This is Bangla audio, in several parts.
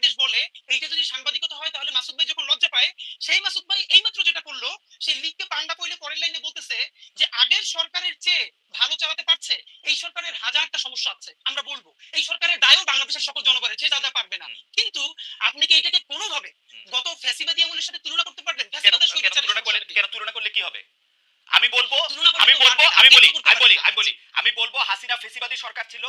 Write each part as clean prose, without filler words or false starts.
দেশ বলে এইটা যদি সাংবাদিকতা হয় তাহলে মাসুদ ভাই যখন লজ্জা পায়, সেই মাসুদ ভাই এইমাত্র যেটা করলো, সে লিখকে পান্ডা পইলে পরের লাইনে বলতেছে যে আগের সরকারের চেয়ে ভালো চালাতে পারছে, এই সরকারের হাজারটা সমস্যা আছে আমরা বলবো, এই সরকারের দায়ও বাংলাদেশের সকল জনগণের, সে যা পারবে না। কিন্তু আপনি কি এটাকে কোনোভাবে গত ফ্যাসিবাদী আমলের সাথে তুলনা করতে পারবেন? কেন তুলনা করলে কি হবে? আমি বলবো হাসিনা ফেসিবাদী সরকার ছিল,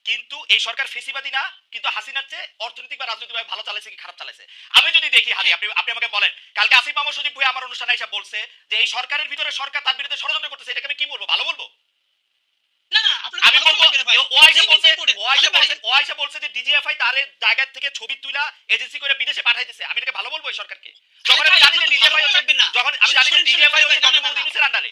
কিন্তু এই সরকার ফেসিবাদী না, কিন্তু হাসিনার চেয়ে অর্থনৈতিক বা রাজনৈতিকভাবে ভালো চালাইছে কি খারাপ চালাইছে। আমি যদি দেখি হাদি, আপনি আমাকে বলেন, কালকে আসিফ মাহমুদ সজীব ভুঁইয়া আমার অনুষ্ঠানে এসে বলছে যে এই সরকারের ভিতরে সরকার তার বিরুদ্ধে ষড়যন্ত্র করতেছে, এটাকে আমি কি বলবো? ভালো বলবো? আমি বলবো ও আইসা বলছে যে ডিজিএফআই তার জায়গা থেকে ছবি তুলা এজেন্সি করে বিদেশে পাঠাইতেছে, আমি এটাকে ভালো বলবো এই সরকারকে? যখন আমি জানি যে ডিজিএফআই ডক্টর মোহাম্মদ ইউনূসের আন্ডারে।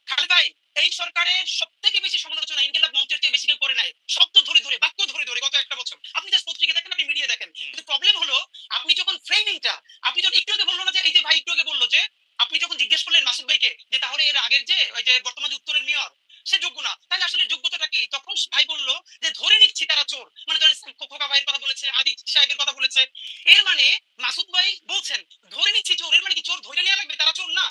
খালেদ ভাই, এই সরকারের সবথেকে বেশি সমালোচনা ইনকিলাব মঞ্চের চেয়ে বেশি কেউ করে নাই, শব্দ ধরে ধরে বাক্য ধরে ধরে গত একটা বছর। আপনি জাস্ট পত্রিকা দেখেন, আপনি মিডিয়া দেখেন, কিন্তু প্রবলেম হলো আপনি যখন ফ্রেমিংটা, আপনি যখন একটু আগে বললো না যে এই যে ভাই একটু আগে বললো যে আপনি যখন জিজ্ঞেস করলেন মাসুদ ভাইকে যে তাহলে এর আগের যে ওই যে বর্তমান যে উত্তরের মেয়র সে যোগ্য না, তাহলে আসলে যোগ্যতাটা কি? তখন ভাই বললো যে ধরে নিচ্ছি তারা চোর, মানে ধরেন খোকা ভাইয়ের কথা বলেছে, আদিক সাহেবের কথা বলেছে, এর মানে মাসুদ ভাই বলছেন ধরে নিচ্ছি চোর, এর মানে কি চোর ধরে নেওয়া লাগবে? তারা চোর না।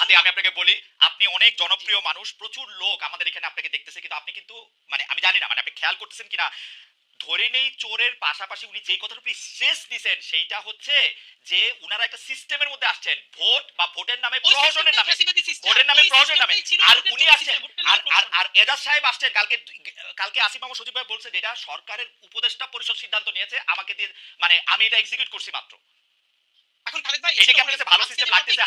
আমি আপনাকে বলি, আপনি অনেক জনপ্রিয় মানুষ, প্রচুর লোক আমাদের এখানে আপনাকে দেখতেছে, কিন্তু আপনি কিন্তু মানে আমি জানি না মানে আপনি খেয়াল করতেছেন কিনা, ধরে নেই চোরের পাশাপাশি উনি যে কথাটা স্ট্রেস দিয়েছেন সেইটা হচ্ছে যে উনারা একটা সিস্টেমের মধ্যে আসছেন, ভোট বা ভোটের নামে প্রহসনের নামে, ভোটের নামে প্রহসনের নামে। আর উনি আসছেন, আর এজাজ সাহেব আসছেন কালকে আসিফ মাহমুদ সজীব ভাই বলছে যেটা সরকারের উপদেষ্টা পরিষদ সিদ্ধান্ত নিয়েছে আমাকে দিয়ে, মানে আমি এটা এক্সিকিউট করছি মাত্র। এখন খালেদ ভাই, এটা কি আপনার কাছে ভালো সিস্টেম লাগতেছে?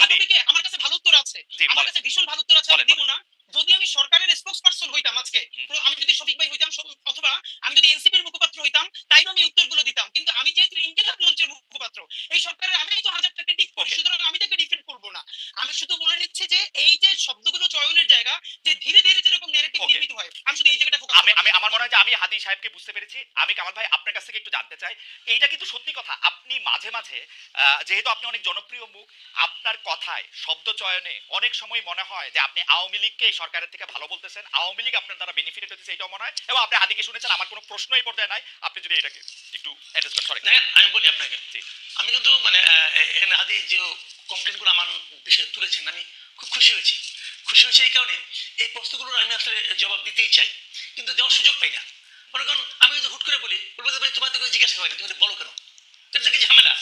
আমার কাছে ভালো উত্তর আছে, আমার কাছে ভীষণ ভালো উত্তর আছে, আমি দিব না। যদি আমি সরকারের স্পোকসপারসন হইতাম আজকে, আমি যদি শফিক ভাই হইতাম অথবা আমি যদি এনসিপির মুখপাত্র হইতাম, তাইও আমি উত্তরগুলো দিতাম। কিন্তু আমি যেহেতু ইনকিলাব মঞ্চের মুখপাত্র, এই সরকারের আমি তো হাজারটা ক্রিটিক করি, সুতরাং আমি তাকে ডিফেন্ড করব না। আমি শুধু বলে নিচ্ছি যে এই যে শব্দগুলো চয়নের জায়গা, যে ধীরে ধীরে যেরকম ন্যারেটিভ নির্মিত হয়, আমি শুধু এই জায়গাটা ফোকাস করি। আমার মনে হয় যে আমি হাদি সাহেবকে বুঝতে পেরেছি। আমি কামাল ভাই আপনার কাছ থেকে একটু জানতে চাই, এইটা কিন্তু সত্যি কথা, আপনি মাঝে মাঝে যেহেতু আপনি অনেক জনপ্রিয় মুখ, আপনার কথায় শব্দ চয়নে অনেক সময় মনে হয় যে আপনি আওয়ামী লীগকে সরকারের থেকে ভালো বলতেছেন, আওয়ামী লীগ আপনার দ্বারা বেনিফিটেড হচ্ছে, এটাও মনে হয়। এবং আপনি হাদিকে শুনেছেন, আমার কোনো প্রশ্ন এই পর্যায়ে নাই, আপনি যদি এটাকে একটু অ্যাড্রেস করেন। সরি দেখেন, আমি বলি আপনাকে, আমি কিন্তু মানে এখানে হাদি যে কমপ্লেনগুলো আমার বিষয়ে তুলেছেন, আমি খুব খুশি হয়েছি এই কারণে এই প্রশ্নগুলোর আমি আসলে জবাব দিতেই চাই, কিন্তু দেওয়ার সুযোগ পাই না। মনে করেন আমি যদি হুট করে বলি, বলবো যে ভাই তোমার তো জিজ্ঞাসা করি না, তুমি বলো কেন? এটা কি ঝামেলা?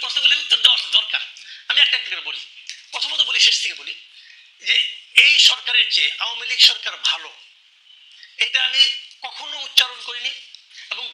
প্রশ্নগুলির উত্তর দেওয়া দরকার। আমি একটা একটা করে বলি। প্রথমত বলি, শেষ থেকে বলি, যে এই সরকারের চেয়ে আওয়ামী লীগ সরকার ভালো, এটা আমি কখনো উচ্চারণ করিনি,